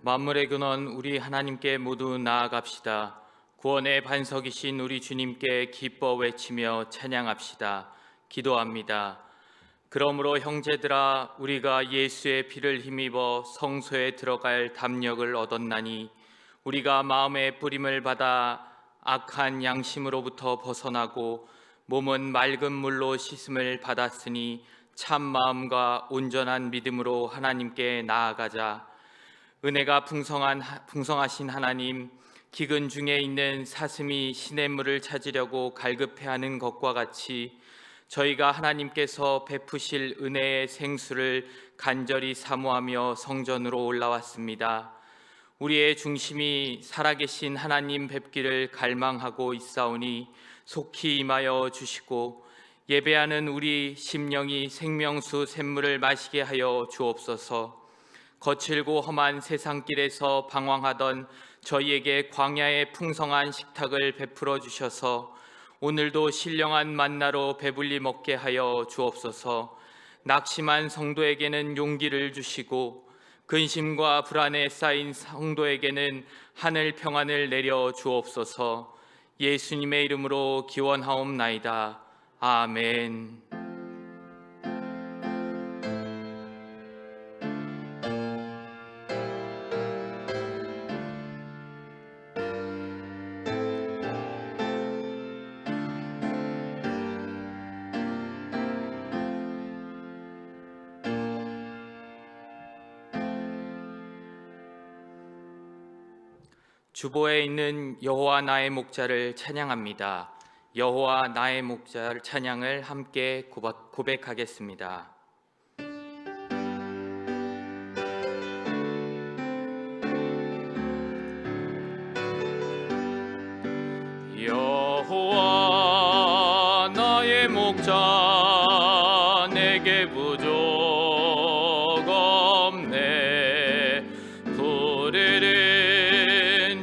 만물의 근원 우리 하나님께 모두 나아갑시다. 구원의 반석이신 우리 주님께 기뻐 외치며 찬양합시다. 기도합니다. 그러므로 형제들아, 우리가 예수의 피를 힘입어 성소에 들어갈 담력을 얻었나니 우리가 마음의 뿌림을 받아 악한 양심으로부터 벗어나고 몸은 맑은 물로 씻음을 받았으니 참 마음과 온전한 믿음으로 하나님께 나아가자. 은혜가 풍성하신 하나님, 기근 중에 있는 사슴이 시냇물을 찾으려고 갈급해하는 것과 같이 저희가 하나님께서 베푸실 은혜의 생수를 간절히 사모하며 성전으로 올라왔습니다. 우리의 중심이 살아계신 하나님 뵙기를 갈망하고 있사오니 속히 임하여 주시고 예배하는 우리 심령이 생명수 샘물을 마시게 하여 주옵소서. 거칠고 험한 세상길에서 방황하던 저희에게 광야의 풍성한 식탁을 베풀어 주셔서 오늘도 신령한 만나로 배불리 먹게 하여 주옵소서. 낙심한 성도에게는 용기를 주시고 근심과 불안에 쌓인 성도에게는 하늘 평안을 내려 주옵소서. 예수님의 이름으로 기원하옵나이다. 아멘. 주보에 있는 여호와 나의 목자를 찬양합니다. 여호와 나의 목자를 찬양을 함께 고백하겠습니다. 여호와 나의 목자, 내게 부족 없네. 푸르른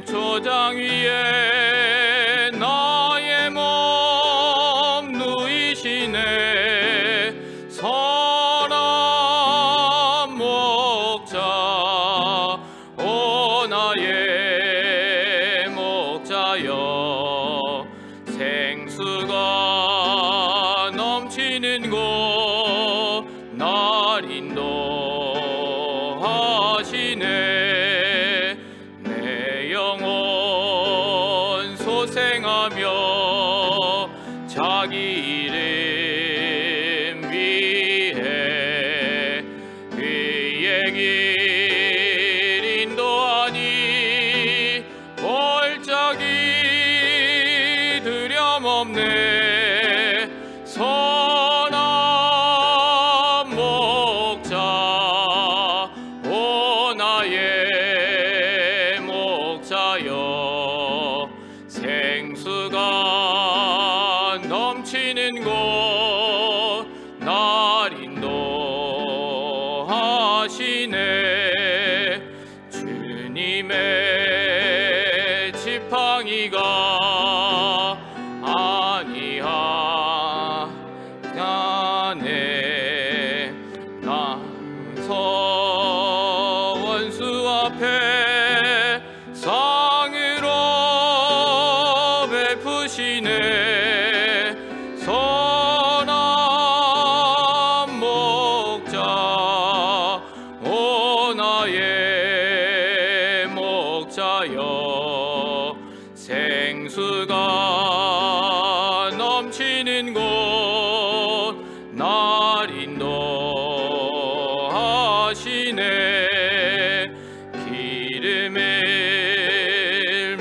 초장 위에 나의 몸 누이시네. 선한 목자, 오 나의 목자여. 생수가 넘치는 곳 날 인도하시네. 내 영혼 소생하며 자기 이름 위해 그의 길 인도하니 골짜기 두려움없네. 선한 목자, 오 나의 목자여. 생수가 넘치는 곳 날 인도하시네. 주님의 지팡이가 아니하네. 나서 원수 앞에 상으로 베푸시네. 선한 목자, 오 나의 목자여. 생수가 넘치는 곳 날 인도하시네. 기름을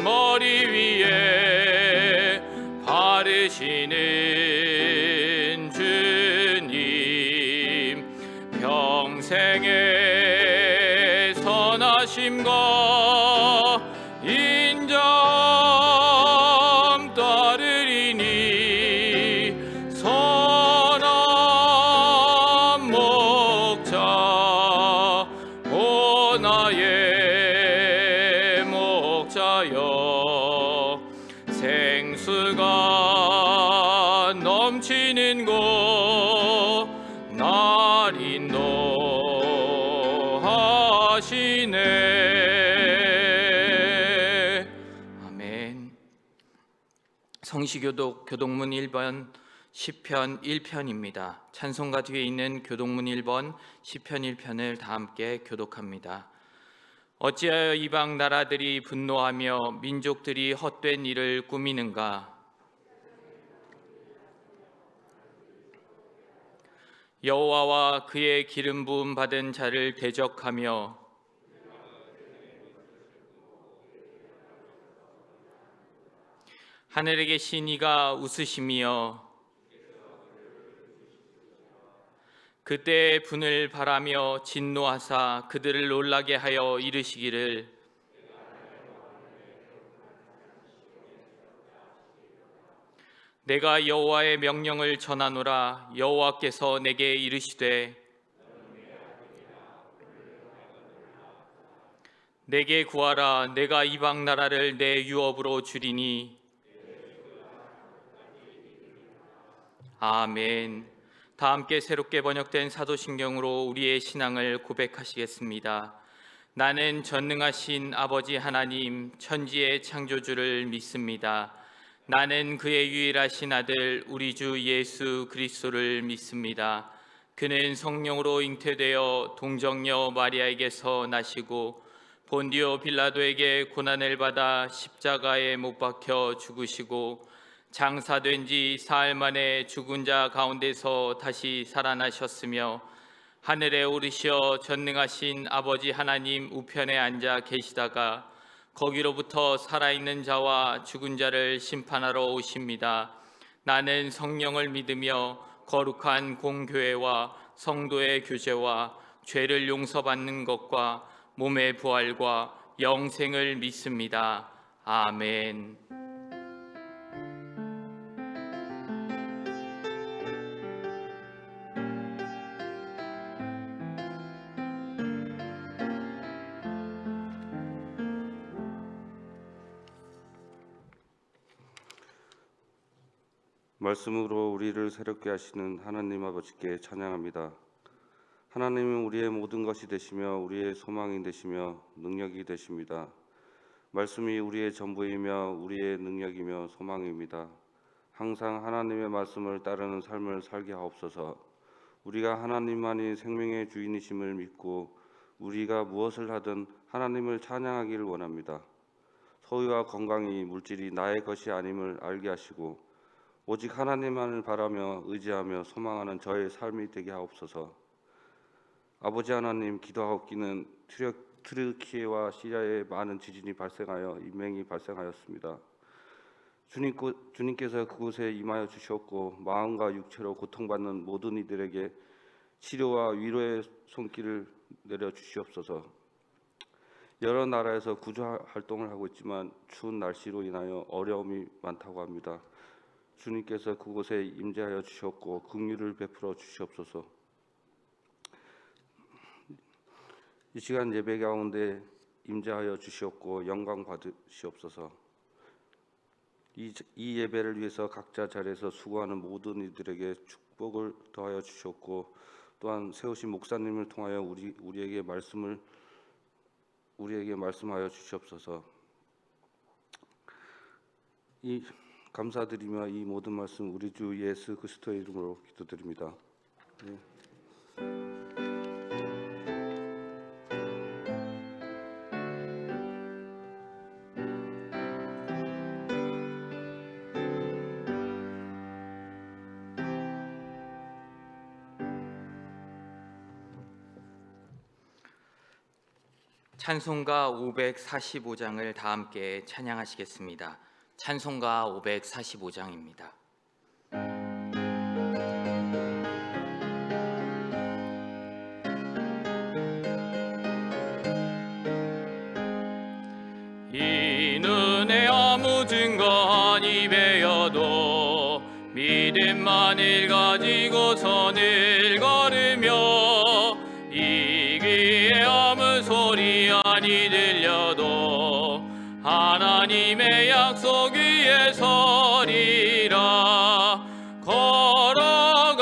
머리 위에 바르시는 주님, 평생의 선하심과 인정 따르리니. 선한 목자, 오 나의 목자여. 생수가 넘치는 곳 날 인도하시네. 성시교독 교독문 1번 시편 1편입니다. 찬송가 뒤에 있는 교독문 1번 시편 1편을 다 함께 교독합니다. 어찌하여 이방 나라들이 분노하며 민족들이 헛된 일을 꾸미는가? 여호와와 그의 기름 부음 받은 자를 대적하며 하늘에 계신 이가 웃으시며 그때 분을 바라며 진노하사 그들을 놀라게 하여 이르시기를 내가 여호와의 명령을 전하노라. 여호와께서 내게 이르시되 내게 구하라. 내가 이방 나라를 내 유업으로 주리니. 아멘. 다 함께 새롭게 번역된 사도신경으로 우리의 신앙을 고백하시겠습니다. 나는 전능하신 아버지 하나님 천지의 창조주를 믿습니다. 나는 그의 유일하신 아들 우리 주 예수 그리스도를 믿습니다. 그는 성령으로 잉태되어 동정녀 마리아에게서 나시고 본디오 빌라도에게 고난을 받아 십자가에 못 박혀 죽으시고 장사된 지 사흘 만에 죽은 자 가운데서 다시 살아나셨으며 하늘에 오르시어 전능하신 아버지 하나님 우편에 앉아 계시다가 거기로부터 살아있는 자와 죽은 자를 심판하러 오십니다. 나는 성령을 믿으며 거룩한 공교회와 성도의 교제와 죄를 용서받는 것과 몸의 부활과 영생을 믿습니다. 아멘. 말씀으로 우리를 새롭게 하시는 하나님 아버지께 찬양합니다. 하나님은 우리의 모든 것이 되시며 우리의 소망이 되시며 능력이 되십니다. 말씀이 우리의 전부이며 우리의 능력이며 소망입니다. 항상 하나님의 말씀을 따르는 삶을 살게 하옵소서. 우리가 하나님만이 생명의 주인이심을 믿고 우리가 무엇을 하든 하나님을 찬양하기를 원합니다. 소유와 건강이 물질이 나의 것이 아님을 알게 하시고 오직 하나님만을 바라며 의지하며 소망하는 저의 삶이 되게 하옵소서. 아버지 하나님, 기도하옵기는 튀르키예와 시리아에 많은 지진이 발생하여 인명이 발생하였습니다. 주님께서 그곳에 임하여 주셨고 마음과 육체로 고통받는 모든 이들에게 치료와 위로의 손길을 내려 주시옵소서. 여러 나라에서 구조 활동을 하고 있지만 추운 날씨로 인하여 어려움이 많다고 합니다. 주님께서 그곳에 임재하여 주셨고 긍휼을 베풀어 주시옵소서. 이 시간 예배 가운데 임재하여 주시옵고 영광 받으시옵소서. 이 예배를 위해서 각자 자리에서 수고하는 모든 이들에게 축복을 더하여 주시옵고 또한 세우신 목사님을 통하여 우리에게 말씀하여 주시옵소서. 감사드리며 이 모든 말씀 우리 주 예수 그리스도의 이름으로 기도드립니다. 네. 찬송가 545장을 다 함께 찬양하시겠습니다. 찬송가 545장입니다. 이 눈에 아무 증거 아니 배어도 믿음만을 가지고 선을 걸으며 이 귀에 아무 소리 아니 들려도 하나님의 약속 위에 서리라. 걸어가세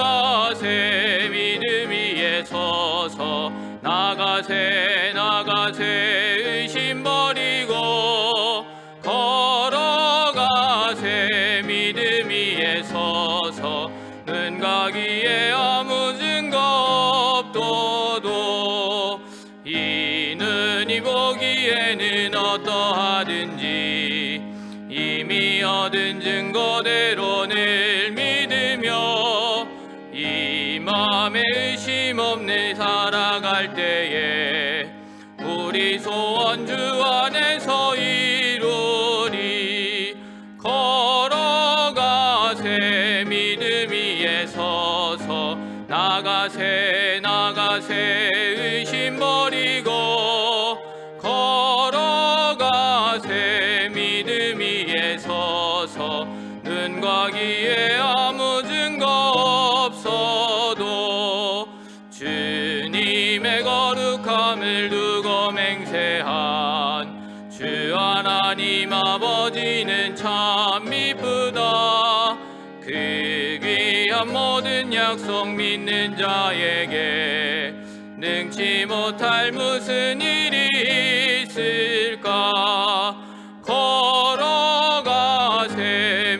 믿음 위에 서서 나가세 의심 버리고 걸어가세 위에 서서 눈과 귀에 아무 증거 없도도 이 눈이 보기에는 어떠하든지 이미 얻은 증거대로 늘 믿으며 이 맘에 의심 없는 살아갈 때에 우리 소원 주 안에서 이루리. 걸어가세 믿음 위에 서서 나가세 의심 버리고 걸어가세 믿음 위에 서서 눈과 귀에 아무 증거 없어도 주님의 거룩함을 두고 맹세한 주 하나님 아버지는 참 미쁘다. 그 귀한 모든 약속 믿는 자에게 능치 못할 무슨 일이 있을까. 걸어가세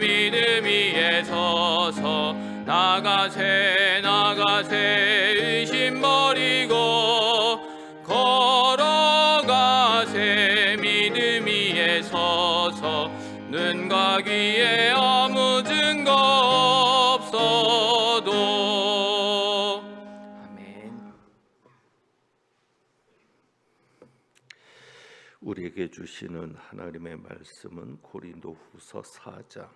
믿음 위에 서서 나가세 의심 버리고 걸어가세 믿음 위에 서서 눈과 귀에 아무 증거 없어도. 아멘. 우리에게 주시는 하나님의 말씀은 고린도후서 4장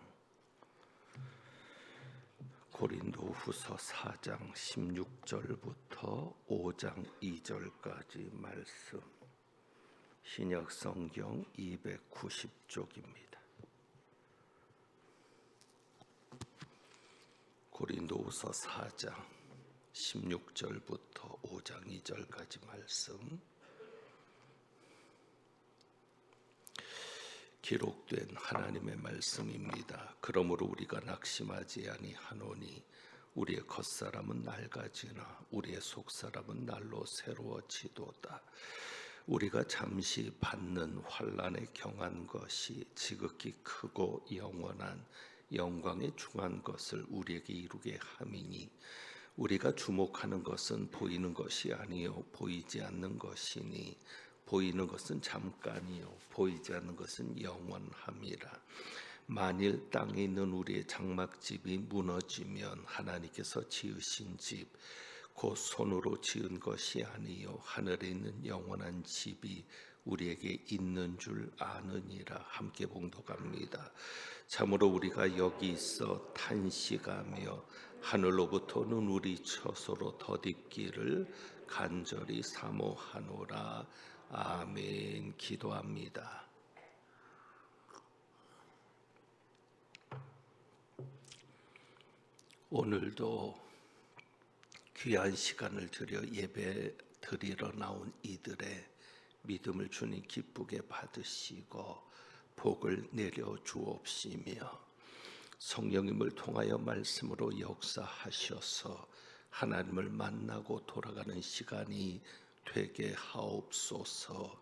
16절부터 5장 2절까지 말씀, 신약 성경 290쪽입니다. 고린도후서 4장 16절부터 5장 2절까지 말씀, 기록된 하나님의 말씀입니다. 그러므로 우리가 낙심하지 아니하노니 우리의 겉사람은 낡아지나 우리의 속사람은 날로 새로워지도다. 우리가 잠시 받는 환난에 경한 것이 지극히 크고 영원한 영광에 중한 것을 우리에게 이루게 함이니 우리가 주목하는 것은 보이는 것이 아니요 보이지 않는 것이니 보이는 것은 잠깐이요 보이지 않는 것은 영원함이라. 만일 땅에 있는 우리의 장막집이 무너지면 하나님께서 지으신 집 곧 손으로 지은 것이 아니요 하늘에 있는 영원한 집이 우리에게 있는 줄 아느니라. 함께 봉독합니다. 참으로 우리가 여기 있어 탄식하며 하늘로부터 눈물이 처소로 덧입기를 간절히 사모하노라. 아멘. 기도합니다. 오늘도 귀한 시간을 들여 예배 드리러 나온 이들의 믿음을 주님 기쁘게 받으시고 복을 내려 주옵시며 성령님을 통하여 말씀으로 역사하셔서 하나님을 만나고 돌아가는 시간이 되게 하옵소서.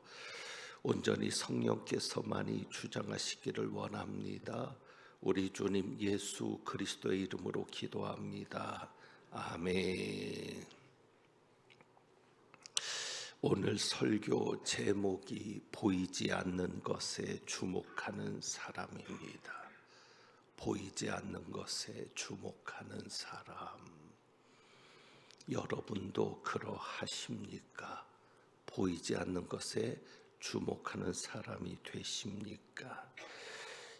온전히 성령께서만이 주장하시기를 원합니다. 우리 주님 예수 그리스도의 이름으로 기도합니다. 아멘. 오늘 설교 제목이 보이지 않는 것에 주목하는 사람입니다. 보이지 않는 것에 주목하는 사람. 여러분도 그러하십니까? 보이지 않는 것에 주목하는 사람이 되십니까?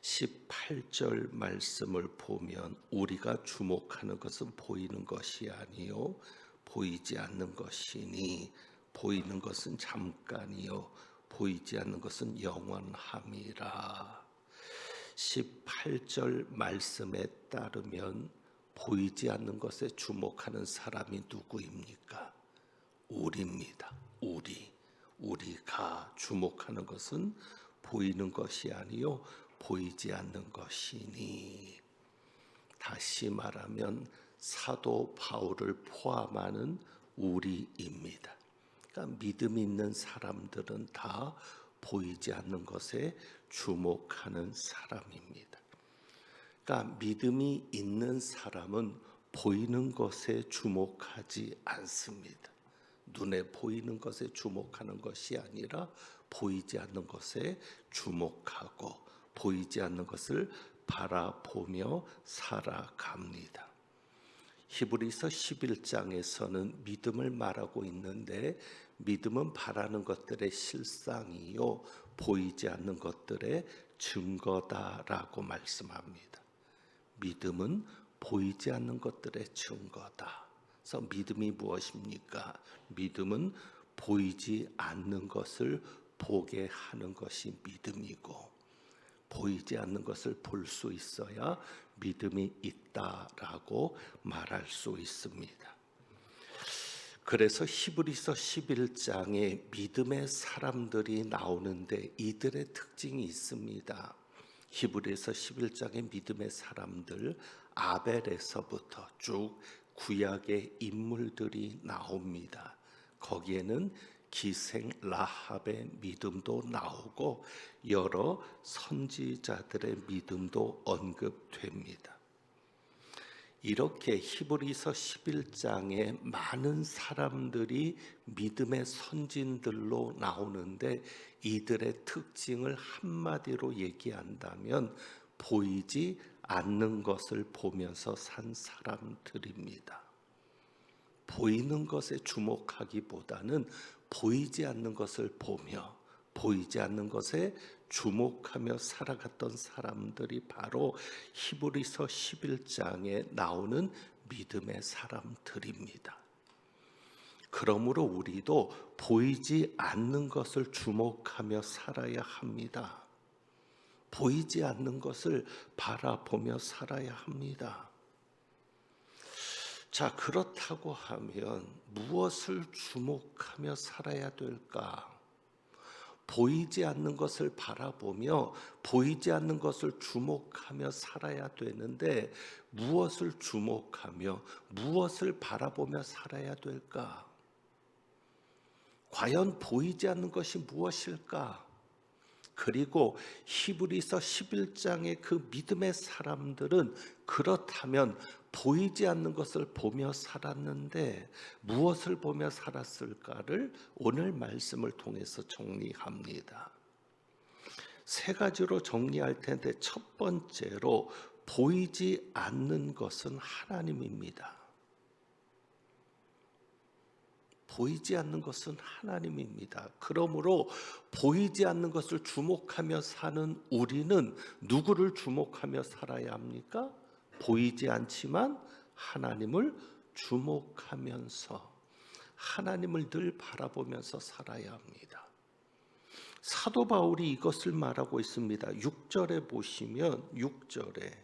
18절 말씀을 보면 우리가 주목하는 것은 보이는 것이 아니요 보이지 않는 것이니 보이는 것은 잠깐이요 보이지 않는 것은 영원함이라. 18절 말씀에 따르면 보이지 않는 것에 주목하는 사람이 누구입니까? 우리입니다. 우리가 주목하는 것은 보이는 것이 아니요 보이지 않는 것이니. 다시 말하면 사도 바울을 포함하는 우리입니다. 그러니까 믿음 있는 사람들은 다 보이지 않는 것에 주목하는 사람입니다. 그러니까 믿음이 있는 사람은 보이는 것에 주목하지 않습니다. 눈에 보이는 것에 주목하는 것이 아니라 보이지 않는 것에 주목하고 보이지 않는 것을 바라보며 살아갑니다. 히브리서 11장에서는 믿음을 말하고 있는데 믿음은 바라는 것들의 실상이요 보이지 않는 것들의 증거다라고 말씀합니다. 믿음은 보이지 않는 것들의 증거다. 그래서 믿음이 무엇입니까? 믿음은 보이지 않는 것을 보게 하는 것이 믿음이고 보이지 않는 것을 볼 수 있어야 믿음이 있다라고 말할 수 있습니다. 그래서 히브리서 11장에 믿음의 사람들이 나오는데 이들의 특징이 있습니다. 히브리서 11장의 믿음의 사람들 아벨에서부터 쭉 구약의 인물들이 나옵니다. 거기에는 기생 라합의 믿음도 나오고 여러 선지자들의 믿음도 언급됩니다. 이렇게 히브리서 11장에 많은 사람들이 믿음의 선진들로 나오는데 이들의 특징을 한마디로 얘기한다면 보이지 않는 것을 보면서 산 사람들입니다. 보이는 것에 주목하기보다는 보이지 않는 것을 보며 보이지 않는 것에 주목하며 살아갔던 사람들이 바로 히브리서 11장에 나오는 믿음의 사람들입니다. 그러므로 우리도 보이지 않는 것을 주목하며 살아야 합니다. 보이지 않는 것을 바라보며 살아야 합니다. 자, 그렇다고 하면 무엇을 주목하며 살아야 될까? 보이지 않는 것을 바라보며 보이지 않는 것을 주목하며 살아야 되는데 무엇을 주목하며 무엇을 바라보며 살아야 될까? 과연 보이지 않는 것이 무엇일까? 그리고 히브리서 11장의 그 믿음의 사람들은 그렇다면 보이지 않는 것을 보며 살았는데 무엇을 보며 살았을까를 오늘 말씀을 통해서 정리합니다. 세 가지로 정리할 텐데 첫 번째로 보이지 않는 것은 하나님입니다. 보이지 않는 것은 하나님입니다. 그러므로 보이지 않는 것을 주목하며 사는 우리는 누구를 주목하며 살아야 합니까? 보이지 않지만 하나님을 주목하면서 하나님을 늘 바라보면서 살아야 합니다. 사도 바울이 이것을 말하고 있습니다. 6절에 보시면 6절에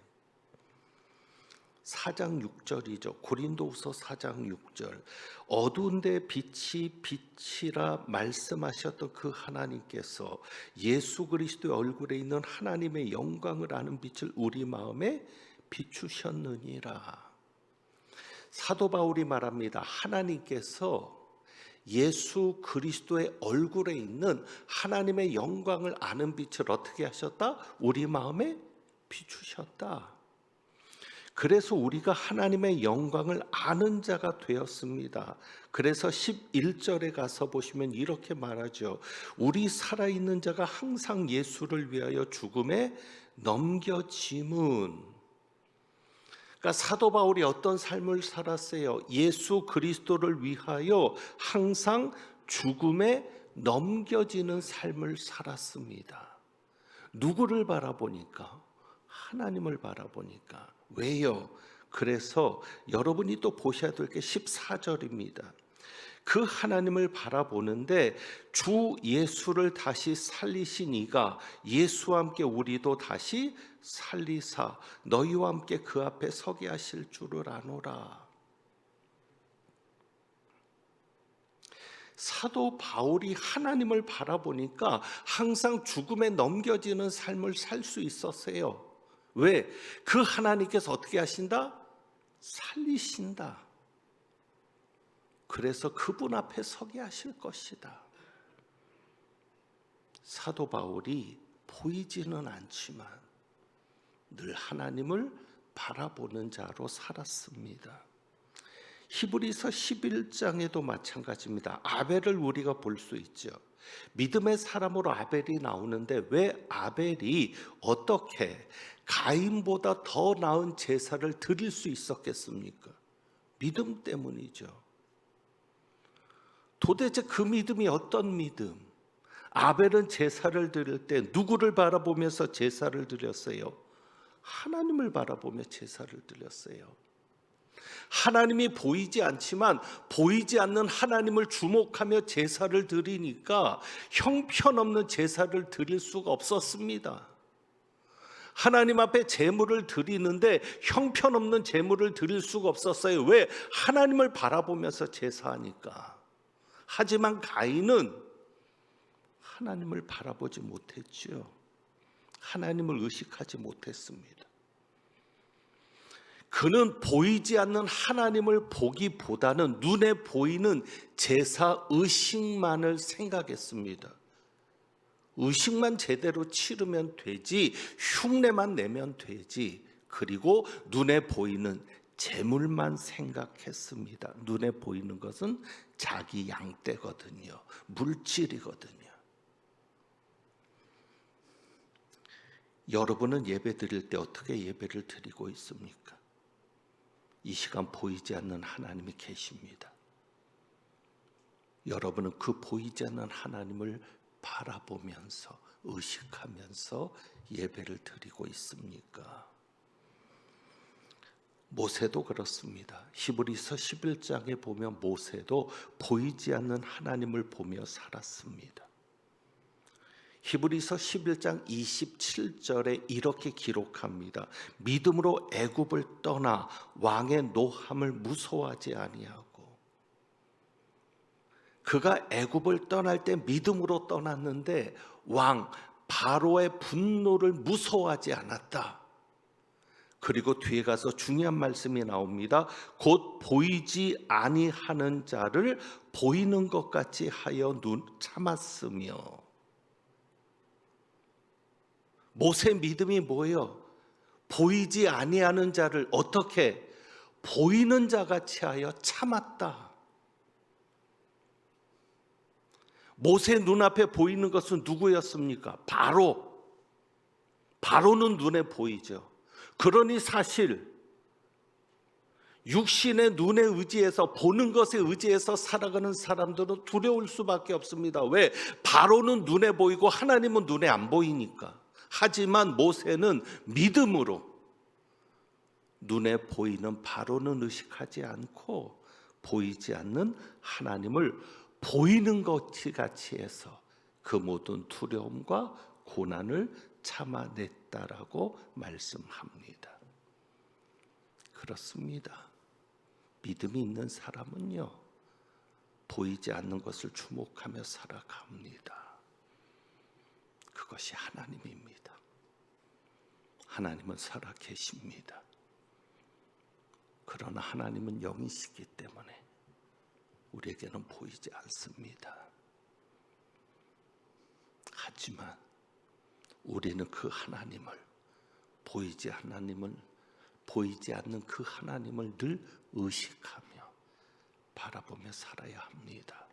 4장 6절이죠. 고린도후서 4장 6절. 어두운 데 빛이 빛이라 말씀하셨던 그 하나님께서 예수 그리스도의 얼굴에 있는 하나님의 영광을 아는 빛을 우리 마음에 비추셨느니라. 사도 바울이 말합니다. 하나님께서 예수 그리스도의 얼굴에 있는 하나님의 영광을 아는 빛을 어떻게 하셨다? 우리 마음에 비추셨다. 그래서 우리가 하나님의 영광을 아는 자가 되었습니다. 그래서 11절에 가서 보시면 이렇게 말하죠. 우리 살아있는 자가 항상 예수를 위하여 죽음에 넘겨짐은. 그러니까 사도 바울이 어떤 삶을 살았어요? 예수 그리스도를 위하여 항상 죽음에 넘겨지는 삶을 살았습니다. 누구를 바라보니까? 하나님을 바라보니까. 왜요? 그래서 여러분이 또 보셔야 될 게 14절입니다. 그 하나님을 바라보는데 주 예수를 다시 살리신 이가 예수와 함께 우리도 다시 살리사 너희와 함께 그 앞에 서게 하실 줄을 아노라. 사도 바울이 하나님을 바라보니까 항상 죽음에 넘겨지는 삶을 살 수 있었어요. 왜? 그 하나님께서 어떻게 하신다? 살리신다. 그래서 그분 앞에 서게 하실 것이다. 사도 바울이 보이지는 않지만 늘 하나님을 바라보는 자로 살았습니다. 히브리서 11장에도 마찬가지입니다. 아벨을 우리가 볼 수 있죠. 믿음의 사람으로 아벨이 나오는데 왜 아벨이 어떻게 가인보다 더 나은 제사를 드릴 수 있었겠습니까? 믿음 때문이죠. 도대체 그 믿음이 어떤 믿음? 아벨은 제사를 드릴 때 누구를 바라보면서 제사를 드렸어요? 하나님을 바라보며 제사를 드렸어요. 하나님이 보이지 않지만 보이지 않는 하나님을 주목하며 제사를 드리니까 형편없는 제사를 드릴 수가 없었습니다. 하나님 앞에 제물을 드리는데 형편없는 제물을 드릴 수가 없었어요. 왜? 하나님을 바라보면서 제사하니까. 하지만 가인은 하나님을 바라보지 못했죠. 하나님을 의식하지 못했습니다. 그는 보이지 않는 하나님을 보기보다는 눈에 보이는 제사 의식만을 생각했습니다. 의식만 제대로 치르면 되지, 흉내만 내면 되지, 그리고 눈에 보이는 재물만 생각했습니다. 눈에 보이는 것은 자기 양떼거든요. 물질이거든요. 여러분은 예배 드릴 때 어떻게 예배를 드리고 있습니까? 이 시간 보이지 않는 하나님이 계십니다. 여러분은 그 보이지 않는 하나님을 바라보면서 의식하면서 예배를 드리고 있습니까? 모세도 그렇습니다. 히브리서 11장에 보면 모세도 보이지 않는 하나님을 보며 살았습니다. 히브리서 11장 27절에 이렇게 기록합니다. 믿음으로 애굽을 떠나 왕의 노함을 무서워하지 아니하고. 그가 애굽을 떠날 때 믿음으로 떠났는데 왕 바로의 분노를 무서워하지 않았다. 그리고 뒤에 가서 중요한 말씀이 나옵니다. 곧 보이지 아니하는 자를 보이는 것 같이 하여 참았으며. 모세 믿음이 뭐예요? 보이지 아니하는 자를 어떻게 보이는 자같이 하여 참았다. 모세 눈앞에 보이는 것은 누구였습니까? 바로는 눈에 보이죠. 그러니 사실 육신의 눈에 의지해서 보는 것에 의지해서 살아가는 사람들은 두려울 수밖에 없습니다. 왜? 바로는 눈에 보이고 하나님은 눈에 안 보이니까. 하지만 모세는 믿음으로 눈에 보이는 바로는 의식하지 않고 보이지 않는 하나님을 보이는 것 같이 해서 그 모든 두려움과 고난을 참아냈다라고 말씀합니다. 그렇습니다. 믿음이 있는 사람은요, 보이지 않는 것을 주목하며 살아갑니다. 그것이 하나님입니다. 하나님은 살아 계십니다. 그러나 하나님은 영이시기 때문에 우리에게는 보이지 않습니다. 하지만 우리는 그 하나님을 보이지 않는 그 하나님을 늘 의식하며 바라보며 살아야 합니다.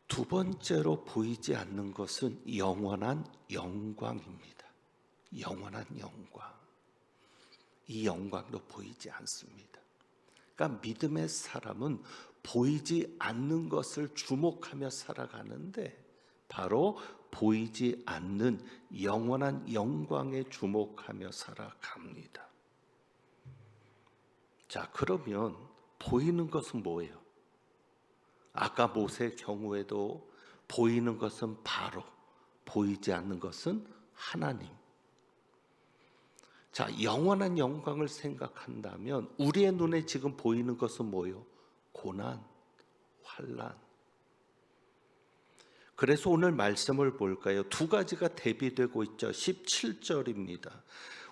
두 번째로 보이지 않는 것은 영원한 영광입니다. 영원한 영광. 이 영광도 보이지 않습니다. 그러니까 믿음의 사람은 보이지 않는 것을 주목하며 살아가는데 바로 보이지 않는 영원한 영광에 주목하며 살아갑니다. 자, 그러면 보이는 것은 뭐예요? 아까 모세의 경우에도 보이는 것은 바로, 보이지 않는 것은 하나님. 자, 영원한 영광을 생각한다면 우리의 눈에 지금 보이는 것은 뭐예요? 고난, 환난. 그래서 오늘 말씀을 볼까요? 두 가지가 대비되고 있죠. 17절입니다.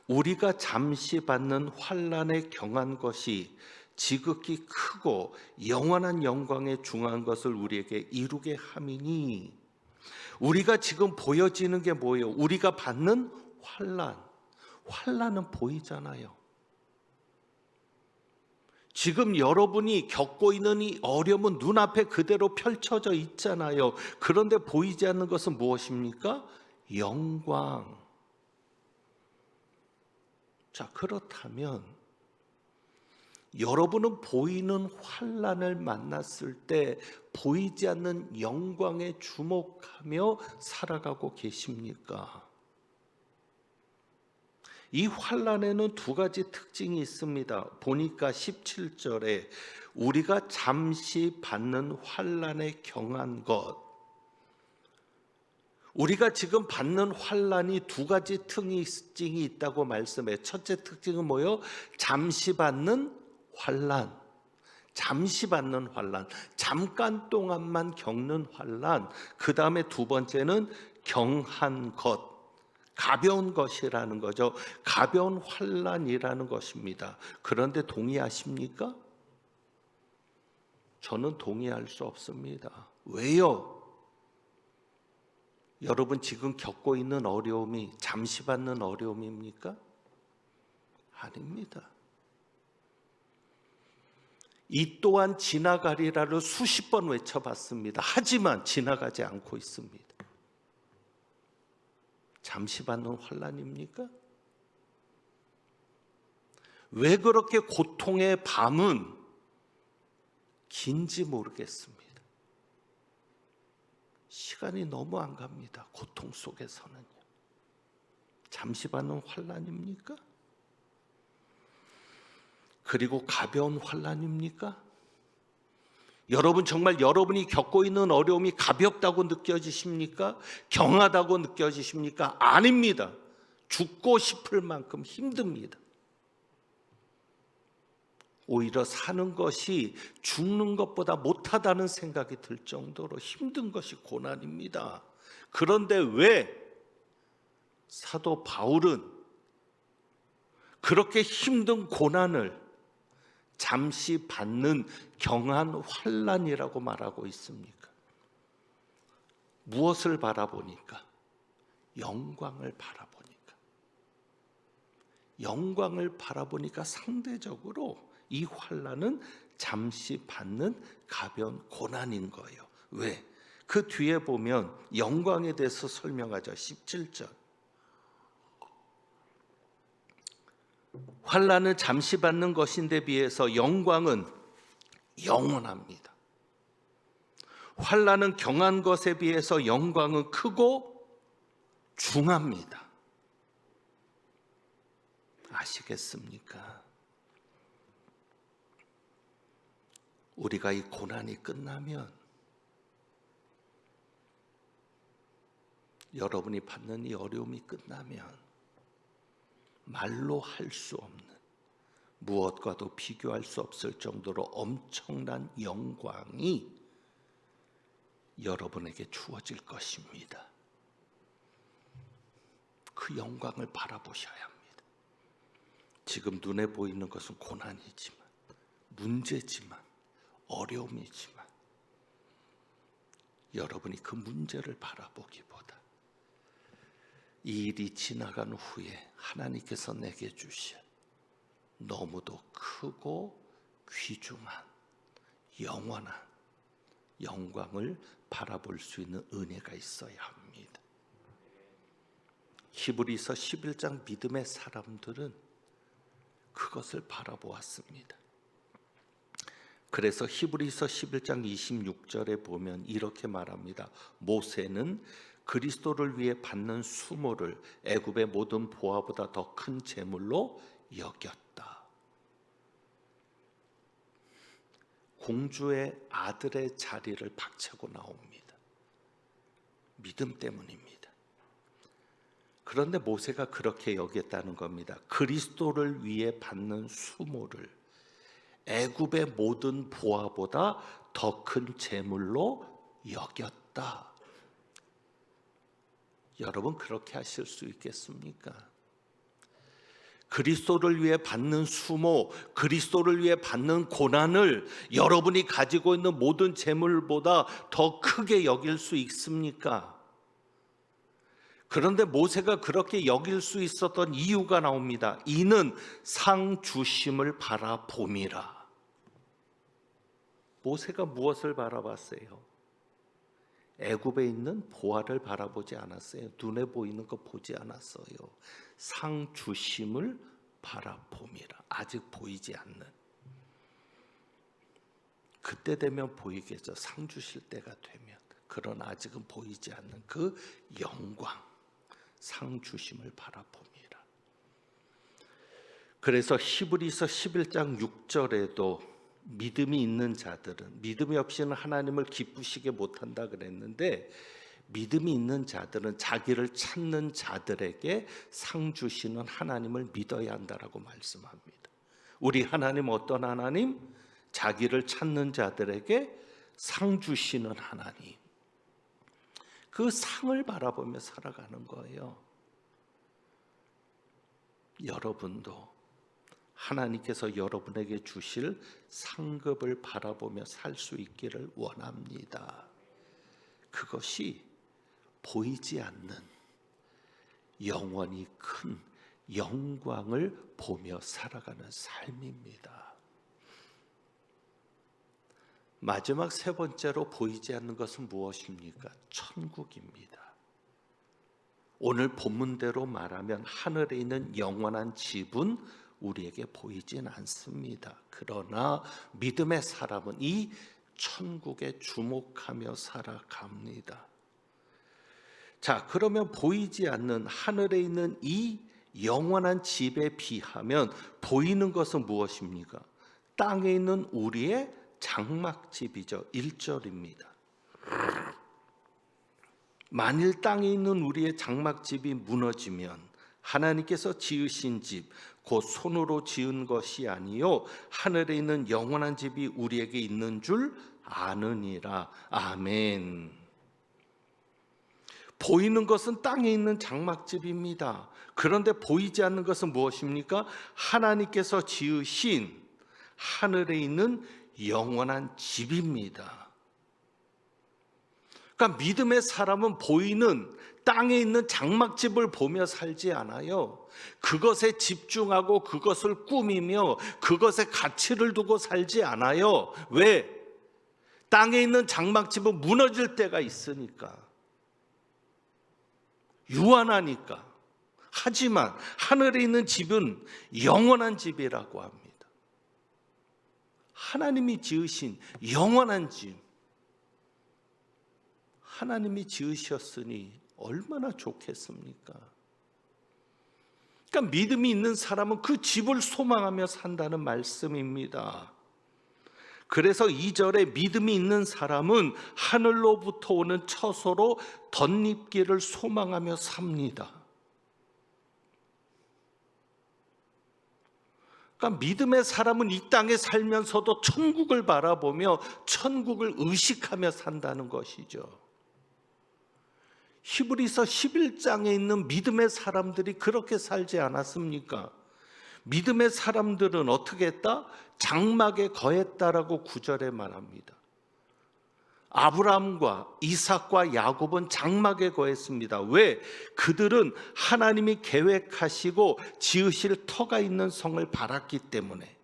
우리가 잠시 받는 환난에 경한 것이 지극히 크고 영원한 영광에 중한 것을 우리에게 이루게 함이니. 우리가 지금 보여지는 게 뭐예요? 우리가 받는 환난은 보이잖아요. 지금 여러분이 겪고 있는 이 어려움은 눈앞에 그대로 펼쳐져 있잖아요. 그런데 보이지 않는 것은 무엇입니까? 영광. 자, 그렇다면 여러분은 보이는 환난을 만났을 때 보이지 않는 영광에 주목하며 살아가고 계십니까? 이 환난에는 두 가지 특징이 있습니다. 보니까 17절에 우리가 잠시 받는 환난에 경한 것, 우리가 지금 받는 환난이 두 가지 특징이 있다고 말씀해. 첫째 특징은 뭐예요? 잠시 받는 환난. 잠시 받는 환난, 잠깐 동안만 겪는 환난. 그 다음에 두 번째는 경한 것, 가벼운 것이라는 거죠. 가벼운 환난이라는 것입니다. 그런데 동의하십니까? 저는 동의할 수 없습니다. 왜요? 여러분 지금 겪고 있는 어려움이 잠시 받는 어려움입니까? 아닙니다. 이 또한 지나가리라를 수십 번 외쳐봤습니다. 하지만 지나가지 않고 있습니다. 잠시 받는 환난입니까? 왜 그렇게 고통의 밤은 긴지 모르겠습니다. 시간이 너무 안 갑니다. 고통 속에서는요. 잠시 받는 환난입니까? 그리고 가벼운 환난입니까? 여러분 정말 여러분이 겪고 있는 어려움이 가볍다고 느껴지십니까? 경하다고 느껴지십니까? 아닙니다. 죽고 싶을 만큼 힘듭니다. 오히려 사는 것이 죽는 것보다 못하다는 생각이 들 정도로 힘든 것이 고난입니다. 그런데 왜 사도 바울은 그렇게 힘든 고난을 잠시 받는 경한 환난이라고 말하고 있습니까? 무엇을 바라보니까? 영광을 바라보니까. 영광을 바라보니까 상대적으로 이 환난은 잠시 받는 가벼운 고난인 거예요. 왜? 그 뒤에 보면 영광에 대해서 설명하죠. 17절. 환난은 잠시 받는 것인데 비해서 영광은 영원합니다. 환난은 경한 것에 비해서 영광은 크고 중합니다. 아시겠습니까? 우리가 이 고난이 끝나면 여러분이 받는 이 어려움이 끝나면 말로 할 수 없는 무엇과도 비교할 수 없을 정도로 엄청난 영광이 여러분에게 주어질 것입니다. 그 영광을 바라보셔야 합니다. 지금 눈에 보이는 것은 고난이지만, 문제지만, 어려움이지만 여러분이 그 문제를 바라보기보다 이 일이 지나간 후에 하나님께서 내게 주실 너무도 크고 귀중한 영원한 영광을 바라볼 수 있는 은혜가 있어야 합니다. 히브리서 11장 믿음의 사람들은 그것을 바라보았습니다. 그래서 히브리서 11장 26절에 보면 이렇게 말합니다. 모세는 그리스도를 위해 받는 수모를 애굽의 모든 보화보다 더 큰 재물로 여겼다. 공주의 아들의 자리를 박차고 나옵니다. 믿음 때문입니다. 그런데 모세가 그렇게 여겼다는 겁니다. 그리스도를 위해 받는 수모를 애굽의 모든 보화보다 더 큰 재물로 여겼다. 여러분 그렇게 하실 수 있겠습니까? 그리스도를 위해 받는 수모, 그리스도를 위해 받는 고난을 여러분이 가지고 있는 모든 재물보다 더 크게 여길 수 있습니까? 그런데 모세가 그렇게 여길 수 있었던 이유가 나옵니다. 이는 상 주심을 바라봄이라. 모세가 무엇을 바라봤어요? 애굽에 있는 보화를 바라보지 않았어요. 눈에 보이는 거 보지 않았어요. 상 주심을 바라봄이라. 아직 보이지 않는. 그때 되면 보이겠죠. 상 주실 때가 되면. 그러나 아직은 보이지 않는 그 영광, 상 주심을 바라봄이라. 그래서 히브리서 11장 6절에도 믿음이 있는 자들은, 믿음이 없이는 하나님을 기쁘시게 못한다 그랬는데, 믿음이 있는 자들은 자기를 찾는 자들에게 상 주시는 하나님을 믿어야 한다라고 말씀합니다. 우리 하나님 어떤 하나님? 자기를 찾는 자들에게 상 주시는 하나님. 그 상을 바라보며 살아가는 거예요. 여러분도 하나님께서 여러분에게 주실 상급을 바라보며 살 수 있기를 원합니다. 그것이 보이지 않는 영원히 큰 영광을 보며 살아가는 삶입니다. 마지막 세 번째로 보이지 않는 것은 무엇입니까? 천국입니다. 오늘 본문대로 말하면 하늘에 있는 영원한 집은 우리에게 보이진 않습니다. 그러나 믿음의 사람은 이 천국에 주목하며 살아갑니다. 자, 그러면 보이지 않는 하늘에 있는 이 영원한 집에 비하면 보이는 것은 무엇입니까? 땅에 있는 우리의 장막집이죠. 1절입니다. 만일 땅에 있는 우리의 장막집이 무너지면 하나님께서 지으신 집, 곧 손으로 지은 것이 아니요 하늘에 있는 영원한 집이 우리에게 있는 줄 아느니라. 아멘. 보이는 것은 땅에 있는 장막집입니다. 그런데 보이지 않는 것은 무엇입니까? 하나님께서 지으신 하늘에 있는 영원한 집입니다. 그러니까 믿음의 사람은 보이는 땅에 있는 장막집을 보며 살지 않아요. 그것에 집중하고 그것을 꾸미며 그것에 가치를 두고 살지 않아요. 왜? 땅에 있는 장막집은 무너질 때가 있으니까. 유한하니까. 하지만 하늘에 있는 집은 영원한 집이라고 합니다. 하나님이 지으신 영원한 집. 하나님이 지으셨으니 얼마나 좋겠습니까? 그러니까 믿음이 있는 사람은 그 집을 소망하며 산다는 말씀입니다. 그래서 2절에 믿음이 있는 사람은 하늘로부터 오는 처소로 덧입기를 소망하며 삽니다. 그러니까 믿음의 사람은 이 땅에 살면서도 천국을 바라보며 천국을 의식하며 산다는 것이죠. 히브리서 11장에 있는 믿음의 사람들이 그렇게 살지 않았습니까? 믿음의 사람들은 어떻게 했다? 장막에 거했다라고 9절에 말합니다. 아브라함과 이삭과 야곱은 장막에 거했습니다. 왜? 그들은 하나님이 계획하시고 지으실 터가 있는 성을 바랐기 때문에.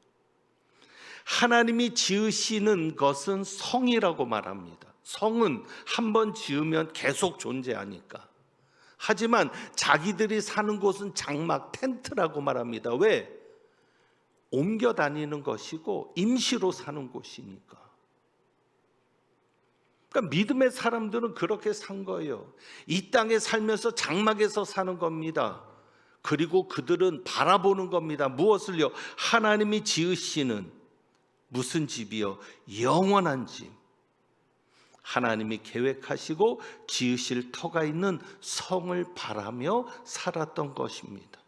하나님이 지으시는 것은 성이라고 말합니다. 성은 한번 지으면 계속 존재하니까. 하지만 자기들이 사는 곳은 장막, 텐트라고 말합니다. 왜? 옮겨 다니는 것이고 임시로 사는 곳이니까. 그러니까 믿음의 사람들은 그렇게 산 거예요. 이 땅에 살면서 장막에서 사는 겁니다. 그리고 그들은 바라보는 겁니다. 무엇을요? 하나님이 지으시는 무슨 집이요? 영원한 집. 하나님이 계획하시고 지으실 터가 있는 성을 바라며 살았던 것입니다.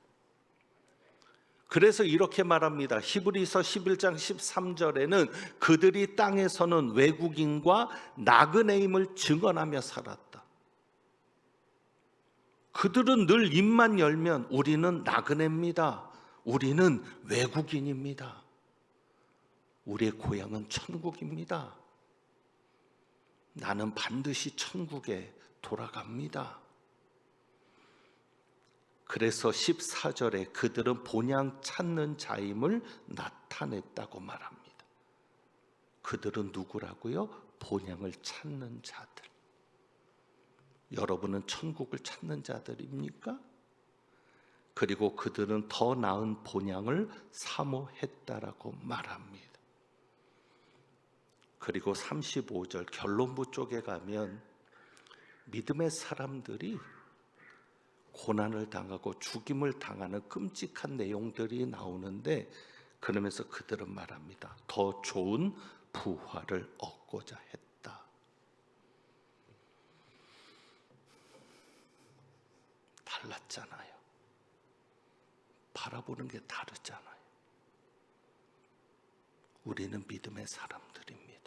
그래서 이렇게 말합니다. 히브리서 11장 13절에는 그들이 땅에서는 외국인과 나그네임을 증언하며 살았다. 그들은 늘 입만 열면 우리는 나그네입니다. 우리는 외국인입니다. 우리의 고향은 천국입니다. 나는 반드시 천국에 돌아갑니다. 그래서 14절에 그들은 본향 찾는 자임을 나타냈다고 말합니다. 그들은 누구라고요? 본향을 찾는 자들. 여러분은 천국을 찾는 자들입니까? 그리고 그들은 더 나은 본향을 사모했다라고 말합니다. 그리고 35절 결론부 쪽에 가면 믿음의 사람들이 고난을 당하고 죽임을 당하는 끔찍한 내용들이 나오는데, 그러면서 그들은 말합니다. 더 좋은 부활을 얻고자 했다. 달랐잖아요. 바라보는 게 다르잖아요. 우리는 믿음의 사람들입니다.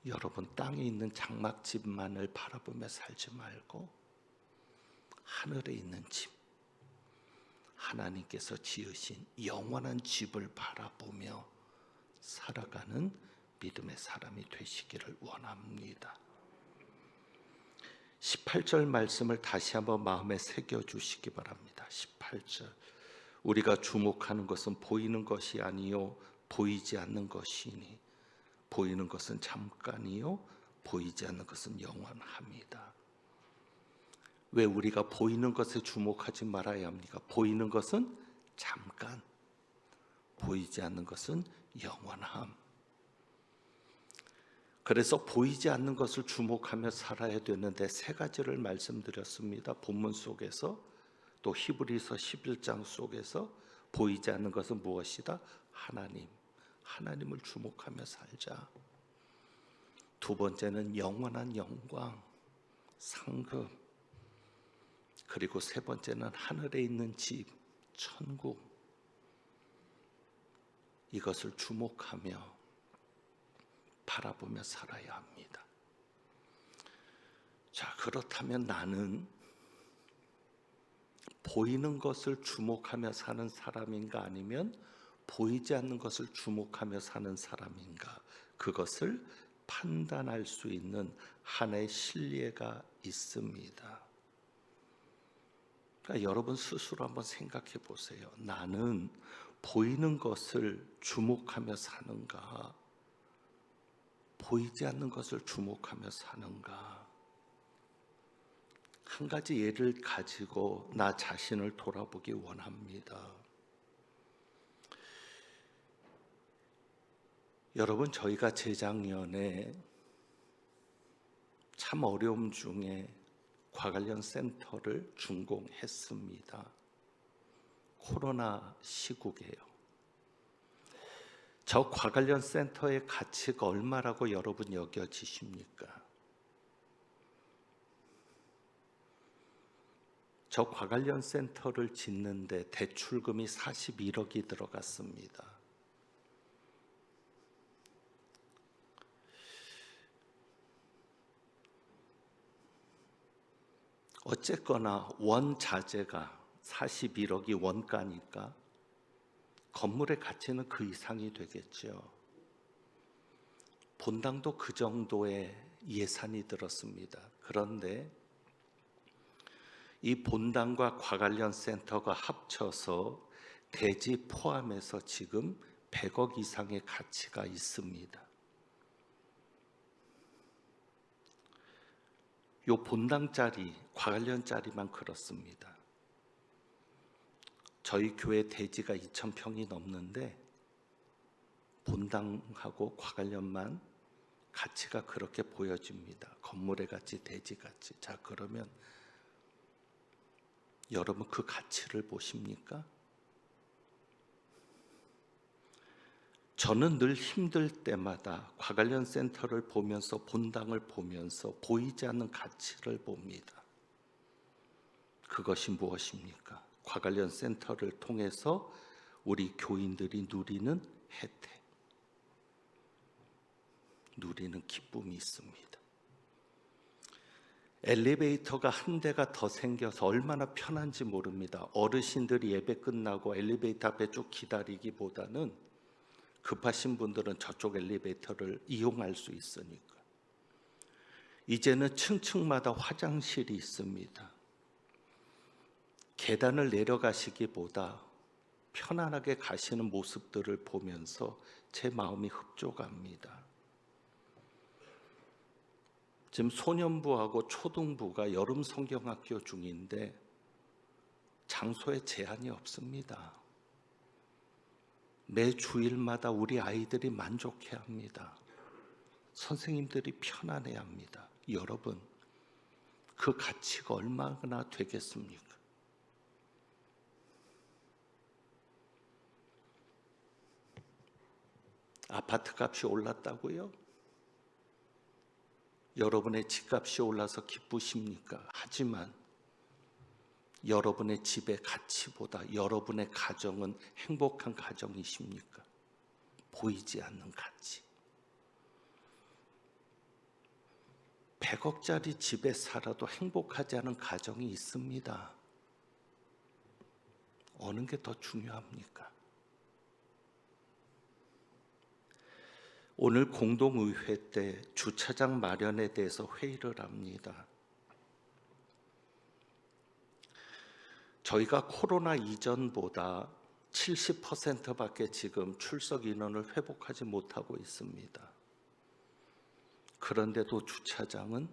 여러분, 땅에 있는 장막집만을 바라보며 살지 말고 하늘에 있는 집, 하나님께서 지으신 영원한 집을 바라보며 살아가는 믿음의 사람이 되시기를 원합니다. 18절 말씀을 다시 한번 마음에 새겨주시기 바랍니다. 18절, 우리가 주목하는 것은 보이는 것이 아니요 보이지 않는 것이니 보이는 것은 잠깐이요 보이지 않는 것은 영원합니다. 왜 우리가 보이는 것에 주목하지 말아야 합니까? 보이는 것은 잠깐, 보이지 않는 것은 영원함. 그래서 보이지 않는 것을 주목하며 살아야 되는데 세 가지를 말씀드렸습니다. 본문 속에서, 또 히브리서 11장 속에서 보이지 않는 것은 무엇이다? 하나님을 주목하며 살자. 두 번째는 영원한 영광, 상급. 그리고 세 번째는 하늘에 있는 집, 천국. 이것을 주목하며 바라보며 살아야 합니다. 자, 그렇다면 나는 보이는 것을 주목하며 사는 사람인가, 아니면 보이지 않는 것을 주목하며 사는 사람인가, 그것을 판단할 수 있는 하나의 신뢰가 있습니다. 그러니까 여러분 스스로 한번 생각해 보세요. 나는 보이는 것을 주목하며 사는가, 보이지 않는 것을 주목하며 사는가? 한 가지 예를 가지고 나 자신을 돌아보기 원합니다. 여러분, 저희가 재작년에 참 어려움 중에 과관련 센터를 준공했습니다. 코로나 시국이에요. 저 과관련 센터의 가치가 얼마라고 여러분 여겨지십니까? 저 과관련 센터를 짓는데 대출금이 41억이 들어갔습니다. 어쨌거나 원자재가 41억이 원가니까 건물의 가치는 그 이상이 되겠죠. 본당도 그 정도의 예산이 들었습니다. 그런데 이 본당과 과관련 센터가 합쳐서 대지 포함해서 지금 100억 이상의 가치가 있습니다. 요 본당짜리, 과관련짜리만 그렇습니다. 저희 교회 대지가 2,000평이 넘는데 본당하고 과관련만 가치가 그렇게 보여집니다. 건물의 가치, 대지 가치. 자, 그러면 여러분 그 가치를 보십니까? 저는 늘 힘들 때마다 과관련 센터를 보면서, 본당을 보면서 보이지 않는 가치를 봅니다. 그것이 무엇입니까? 과관련 센터를 통해서 우리 교인들이 누리는 혜택, 누리는 기쁨이 있습니다. 엘리베이터가 한 대가 더 생겨서 얼마나 편한지 모릅니다. 어르신들이 예배 끝나고 엘리베이터 앞에 쭉 기다리기보다는 급하신 분들은 저쪽 엘리베이터를 이용할 수 있으니까. 이제는 층층마다 화장실이 있습니다. 계단을 내려가시기보다 편안하게 가시는 모습들을 보면서 제 마음이 흡족합니다. 지금 소년부하고 초등부가 여름 성경학교 중인데 장소에 제한이 없습니다. 매 주일마다 우리 아이들이 만족해야 합니다. 선생님들이 편안해야 합니다. 여러분, 그 가치가 얼마나 되겠습니까? 아파트 값이 올랐다고요? 여러분의 집값이 올라서 기쁘십니까? 하지만 여러분의 집의 가치보다 여러분의 가정은 행복한 가정이십니까? 보이지 않는 가치. 100억짜리 집에 살아도 행복하지 않은 가정이 있습니다. 어느 게 더 중요합니까? 오늘 공동의회 때 주차장 마련에 대해서 회의를 합니다. 저희가 코로나 이전보다 70%밖에 지금 출석 인원을 회복하지 못하고 있습니다. 그런데도 주차장은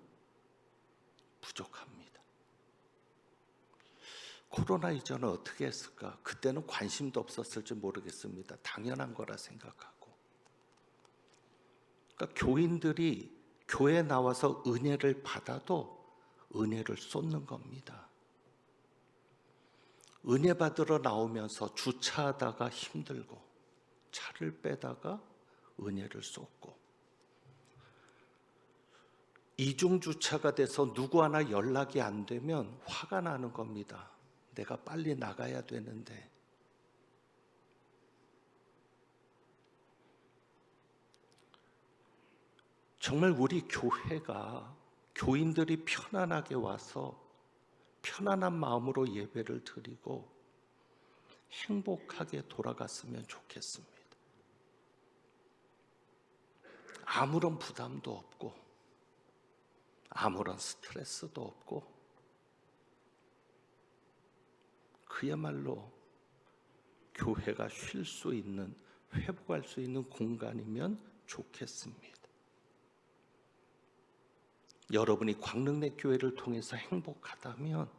부족합니다. 코로나 이전은 어떻게 했을까? 그때는 관심도 없었을지 모르겠습니다. 당연한 거라 생각하고. 그러니까 교인들이 교회에 나와서 은혜를 받아도 은혜를 쏟는 겁니다. 은혜 받으러 나오면서 주차하다가 힘들고 차를 빼다가 은혜를 쏟고 이중주차가 돼서 누구 하나 연락이 안 되면 화가 나는 겁니다. 내가 빨리 나가야 되는데. 정말 우리 교회가 교인들이 편안하게 와서 편안한 마음으로 예배를 드리고 행복하게 돌아갔으면 좋겠습니다. 아무런 부담도 없고 아무런 스트레스도 없고 그야말로 교회가 쉴 수 있는, 회복할 수 있는 공간이면 좋겠습니다. 여러분이 광릉내 교회를 통해서 행복하다면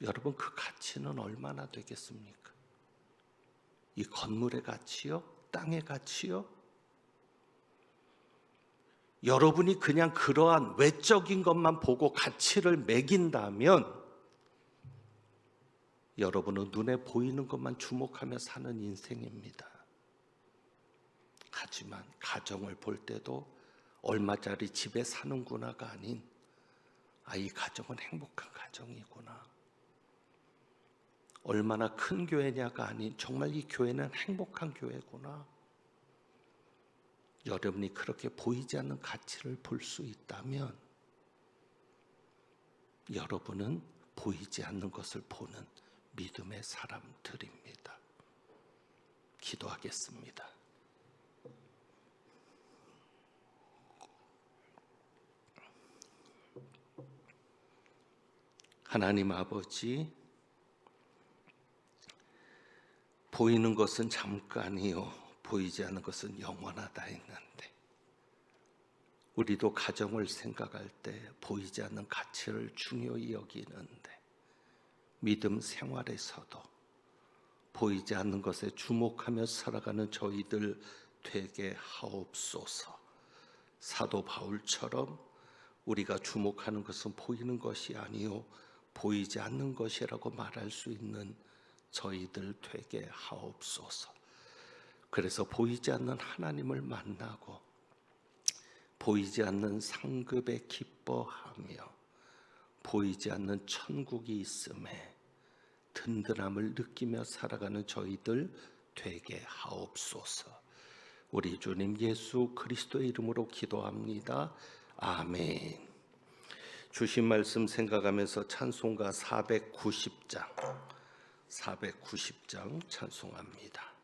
여러분 그 가치는 얼마나 되겠습니까? 이 건물의 가치요? 땅의 가치요? 여러분이 그냥 그러한 외적인 것만 보고 가치를 매긴다면 여러분은 눈에 보이는 것만 주목하며 사는 인생입니다. 하지만 가정을 볼 때도 얼마짜리 집에 사는구나가 아닌 이 가정은 행복한 가정이구나. 얼마나 큰 교회냐가 아닌 정말 이 교회는 행복한 교회구나. 여러분이 그렇게 보이지 않는 가치를 볼 수 있다면 여러분은 보이지 않는 것을 보는 믿음의 사람들입니다. 기도하겠습니다. 하나님 아버지, 보이는 것은 잠깐이요 보이지 않는 것은 영원하다 했는데 우리도 가정을 생각할 때 보이지 않는 가치를 중요히 여기는데 믿음 생활에서도 보이지 않는 것에 주목하며 살아가는 저희들 되게 하옵소서. 사도 바울처럼 우리가 주목하는 것은 보이는 것이 아니요 보이지 않는 것이라고 말할 수 있는 저희들 되게 하옵소서. 그래서 보이지 않는 하나님을 만나고 보이지 않는 상급에 기뻐하며 보이지 않는 천국이 있음에 든든함을 느끼며 살아가는 저희들 되게 하옵소서. 우리 주님 예수 그리스도의 이름으로 기도합니다. 아멘. 주신 말씀 생각하면서 찬송가 490장 찬송합니다.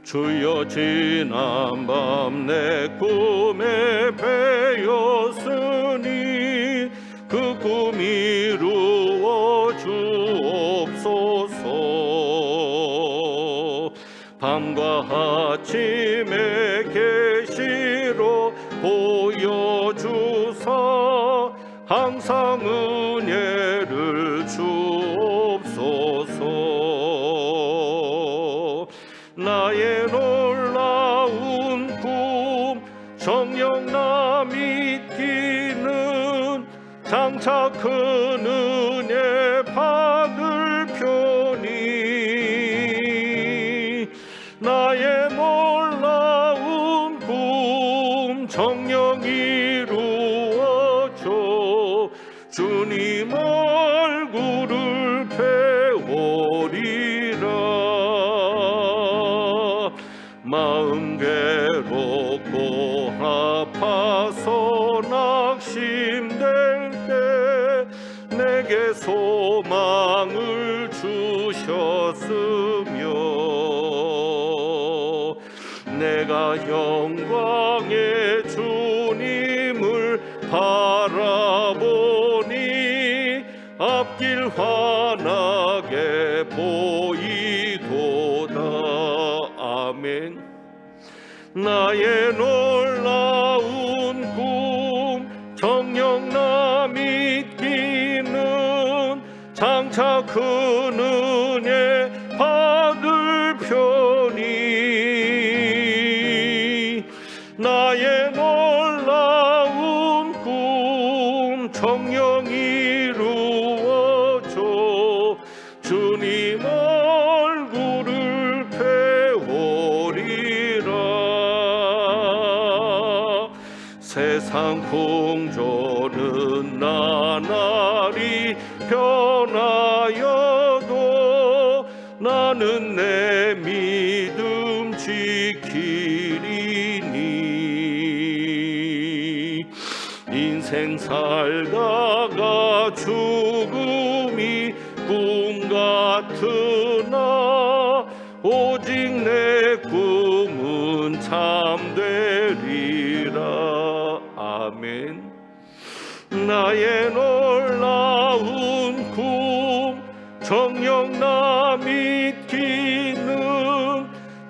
주여 지난밤 내 꿈에 배었으니 그 꿈 이루어 주옵소서. 밤과 아침에 계시로 보여주사 항상 은혜를 주옵소서. 나의 놀라운 꿈 정녕 나 믿기는 장차 큰 은혜 받을 편이 나의 놀라운 꿈 정녕 이루어져 주님 얼굴을 배우리라. 마음 괴롭고 아파서 낙심될 때 내게 소망을 주셨으며 내가 영광의 주님을 바라보니 앞길 환하게 보이도다. 아멘. 나의 놀라운 꿈 정녕 나 믿기는 장차 큰 은혜 받을 편이 나의 놀라운 꿈 정녕 이루어져 주님 얼굴을 배우리라. 세상 풍조는 나날이 변하여도 나는 내 믿음 지키리니 인생 살다가 죽음이 꿈 같으나 오직 내 꿈은 참되리라. 아멘. 나의 놀라운 꿈 정녕 나 믿기는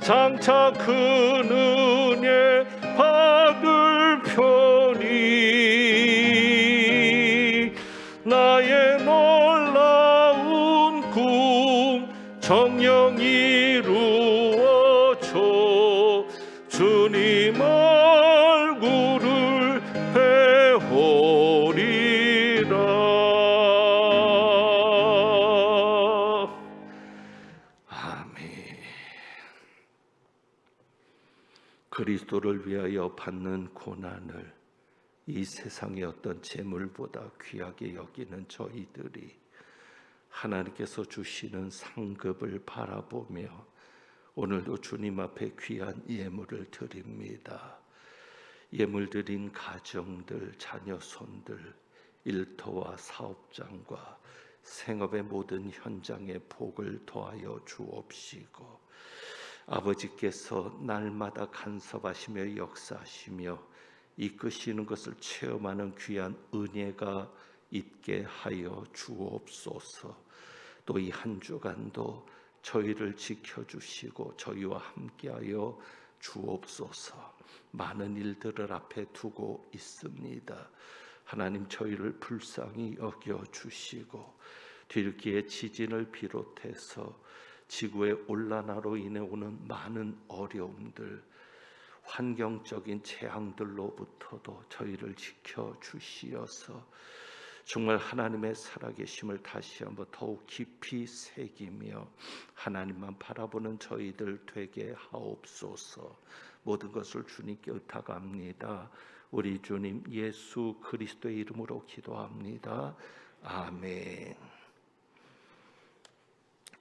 장차 큰 은혜 받을 편이 나의 놀라운 꿈 정녕 이루어져 주님 얼굴을 배우리라. 아멘. 그리스도를 위하여 받는 고난을 이 세상의 어떤 재물보다 귀하게 여기는 저희들이 하나님께서 주시는 상급을 바라보며 오늘도 주님 앞에 귀한 예물을 드립니다. 예물 드린 가정들, 자녀 손들, 일터와 사업장과 생업의 모든 현장에 복을 더하여 주옵시고 아버지께서 날마다 간섭하시며 역사하시며 이끄시는 것을 체험하는 귀한 은혜가 있게 하여 주옵소서. 또 이 한 주간도 저희를 지켜주시고 저희와 함께하여 주옵소서. 많은 일들을 앞에 두고 있습니다. 하나님 저희를 불쌍히 여겨주시고 들기의 지진을 비롯해서 지구의 온난화로 인해 오는 많은 어려움들, 환경적인 재앙들로부터도 저희를 지켜주시어서 정말 하나님의 살아계심을 다시 한번 더욱 깊이 새기며 하나님만 바라보는 저희들 되게 하옵소서. 모든 것을 주님께 의탁합니다. 우리 주님 예수 그리스도의 이름으로 기도합니다. 아멘.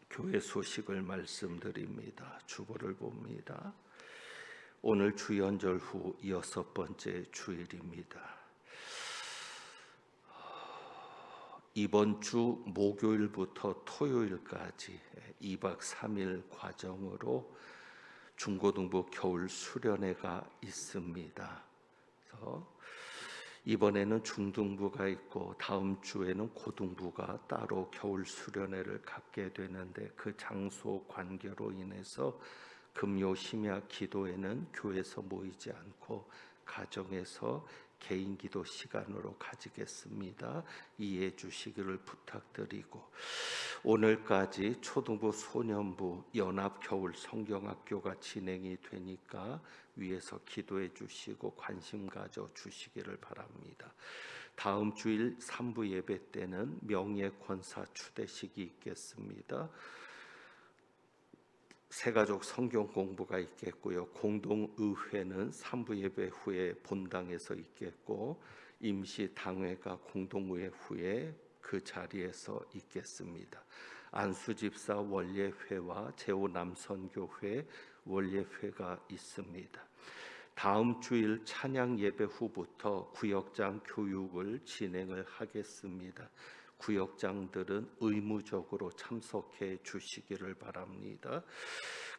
교회 소식을 말씀드립니다. 주보를 봅니다. 오늘 주연절 후 6번째 주일입니다. 이번 주 목요일부터 토요일까지 2박 3일 과정으로 중고등부 겨울 수련회가 있습니다. 그래서 이번에는 중등부가 있고 다음 주에는 고등부가 따로 겨울 수련회를 갖게 되는데, 그 장소 관계로 인해서 금요 심야 기도회는 교회에서 모이지 않고 가정에서 개인 기도 시간으로 가지겠습니다. 이해해 주시기를 부탁드리고, 오늘까지 초등부 소년부 연합 겨울 성경학교가 진행이 되니까 위에서 기도해 주시고 관심 가져 주시기를 바랍니다. 다음 주일 3부 예배 때는 명예 권사 추대식이 있겠습니다. 새가족 성경 공부가 있겠고요. 공동의회는 3부 예배 후에 본당에서 있겠고, 임시 당회가 공동의회 후에 그 자리에서 있겠습니다. 안수집사 원례회와 제오남선교회 원례회가 있습니다. 다음 주일 찬양 예배 후부터 구역장 교육을 진행을 하겠습니다. 구역장들은 의무적으로 참석해 주시기를 바랍니다.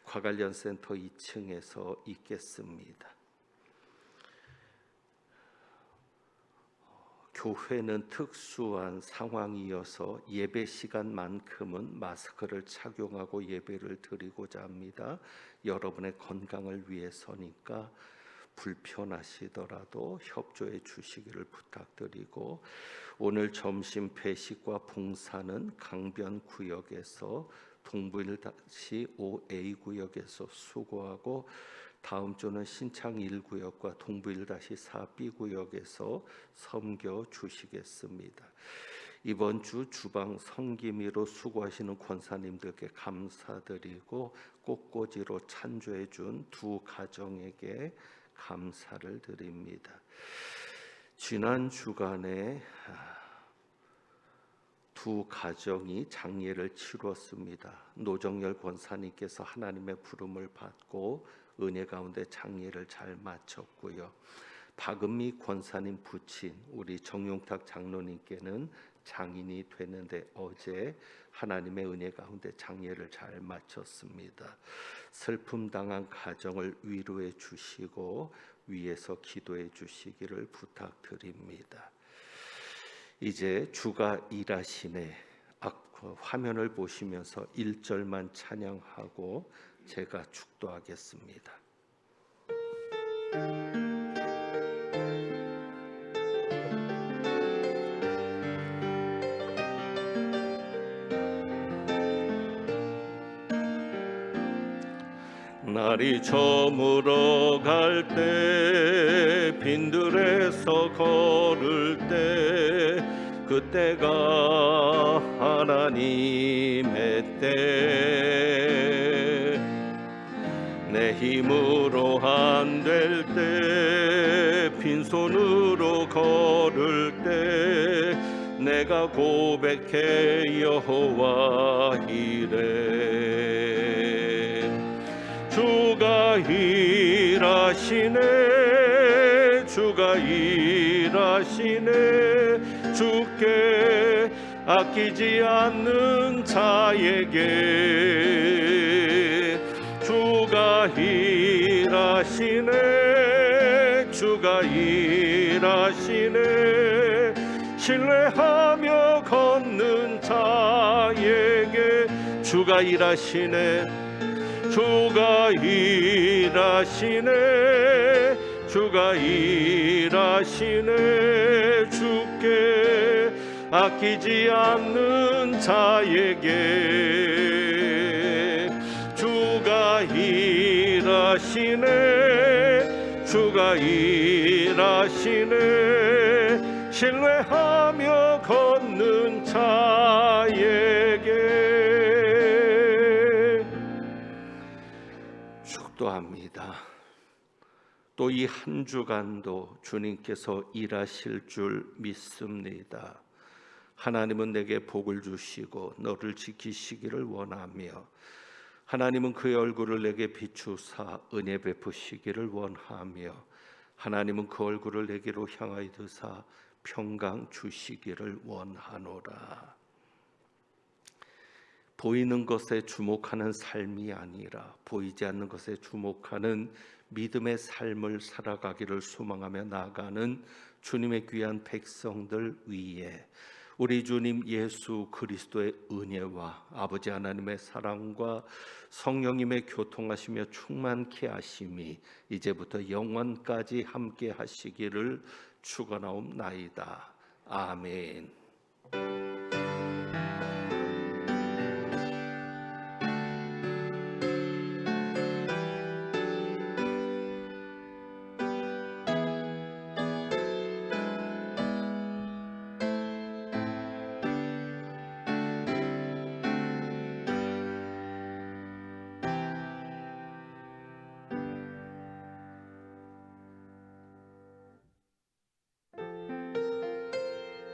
과관련센터 2층에서 있겠습니다. 교회는 특수한 상황이어서 예배 시간만큼은 마스크를 착용하고 예배를 드리고자 합니다. 여러분의 건강을 위해서니까 불편하시더라도 협조해 주시기를 부탁드리고, 오늘 점심 배식과 봉사는 강변구역에서 동부1-5A 구역에서 수고하고, 다음 주는 신창 1구역과 동부 1-4B 구역에서 섬겨 주시겠습니다. 이번 주 주방 섬김이로 수고하시는 권사님들께 감사드리고, 꽃꽂이로 찬조해 준 두 가정에게 감사를 드립니다. 지난 주간에 두 가정이 장례를 치렀습니다. 노정열 권사님께서 하나님의 부름을 받고 은혜 가운데 장례를 잘 마쳤고요. 박은미 권사님 부친 우리 정용탁 장로님께는 장인이 되는데 어제 하나님의 은혜 가운데 장례를 잘 마쳤습니다. 슬픔 당한 가정을 위로해 주시고 위에서 기도해 주시기를 부탁드립니다. 이제 주가 일하시네 화면을 보시면서 1절만 찬양하고 제가 축도하겠습니다. 날이 저물어 갈 때 빈들에서 걸을 때 그때가 하나님의 때 내 힘으로 안 될 때 빈손으로 걸을 때 내가 고백해 여호와 이래 주가 일하시네 주가 일하시네 주께 아끼지 않는 자에게 주가 일하시네 주가 일하시네 신뢰하며 걷는 자에게 주가 일하시네 주가 일하시네 주가 일하시네 주께 아끼지 않는 자에게 주가 일하시네 주가 일하시네 신뢰하며 걷는 자에게 축도합니다. 또 이 한 주간도 주님께서 일하실 줄 믿습니다. 하나님은 내게 복을 주시고 너를 지키시기를 원하며 하나님은 그의 얼굴을 내게 비추사 은혜 베푸시기를 원하며 하나님은 그 얼굴을 내게로 향하여 드사 평강 주시기를 원하노라. 보이는 것에 주목하는 삶이 아니라 보이지 않는 것에 주목하는 믿음의 삶을 살아가기를 소망하며 나아가는 주님의 귀한 백성들 위에 우리 주님 예수 그리스도의 은혜와 아버지 하나님의 사랑과 성령님의 교통하시며 충만케 하심이 이제부터 영원까지 함께 하시기를 축원하옵나이다. 아멘.